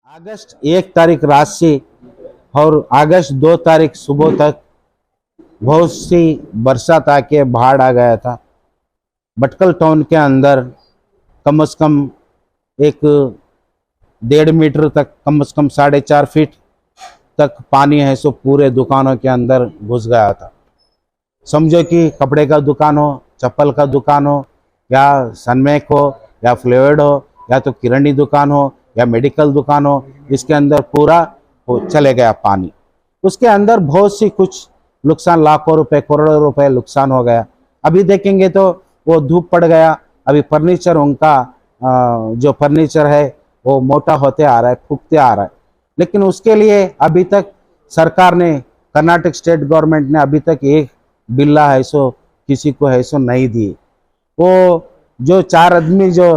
अगस्त 1 तारीख रात से और अगस्त 2 तारीख सुबह तक बहुत सी बरसात आके बाढ़ आ गया था। भटकल टाउन के अंदर कम से कम एक 1.5 मीटर तक, कम से कम 4.5 फीट तक पानी है सो पूरे दुकानों के अंदर घुस गया था। समझो कि कपड़े का दुकान हो, चप्पल का दुकान हो, या सनमैक हो, या फ्लेवर्ड हो, या तो किरानी दुकान हो, या मेडिकल दुकान हो, इसके अंदर पूरा चले गया पानी। उसके अंदर बहुत सी कुछ नुकसान, लाखों रुपए करोड़ों रुपए नुकसान हो गया। अभी देखेंगे तो वो धूप पड़ गया। अभी फर्नीचर उनका जो फर्नीचर है वो मोटा होते आ रहा है, फूकते आ रहा है। लेकिन उसके लिए अभी तक सरकार ने, कर्नाटक स्टेट गवर्नमेंट ने अभी तक एक बिल्ला है सो किसी को है सो नहीं दी। वो जो 4 आदमी जो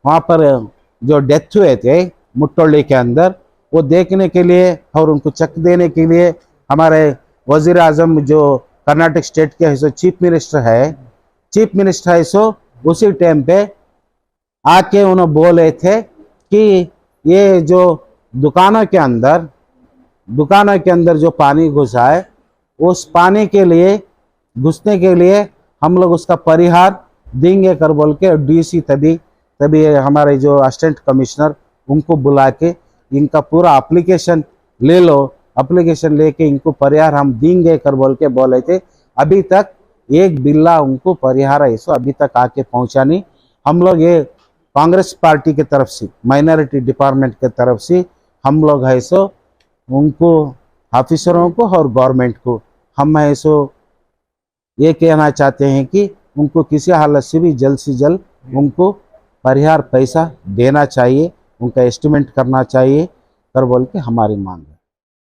वहाँ पर जो डेथ हुए थे मुट्टोली के अंदर, वो देखने के लिए और उनको चेक देने के लिए हमारे वजीर आजम जो कर्नाटक स्टेट के है सो चीफ मिनिस्टर है सो उसी टाइम पे आके उन्होंने बोले थे कि ये जो दुकानों के अंदर जो पानी घुसा है, उस पानी के लिए घुसने के लिए हम लोग उसका परिहार देंगे कर बोल के डीसी तभी हमारे जो असिस्टेंट कमिश्नर उनको बुला के इनका पूरा एप्लीकेशन ले लो, एप्लीकेशन लेके इनको परिहार हम देंगे कर बोल के बोले थे। अभी तक एक बिल्ला उनको परिहार है सो अभी तक आके पहुंचा नहीं। हम लोग ये कांग्रेस पार्टी की तरफ से, माइनॉरिटी डिपार्टमेंट की तरफ से हम लोग है सो उनको, ऑफिसरों को और गवर्नमेंट को हम है सो ये कहना चाहते हैं कि उनको किसी हालत से भी जल्द उनको परिहार पैसा देना चाहिए, उनका एस्टिमेट करना चाहिए कर बोल के हमारी मांग है।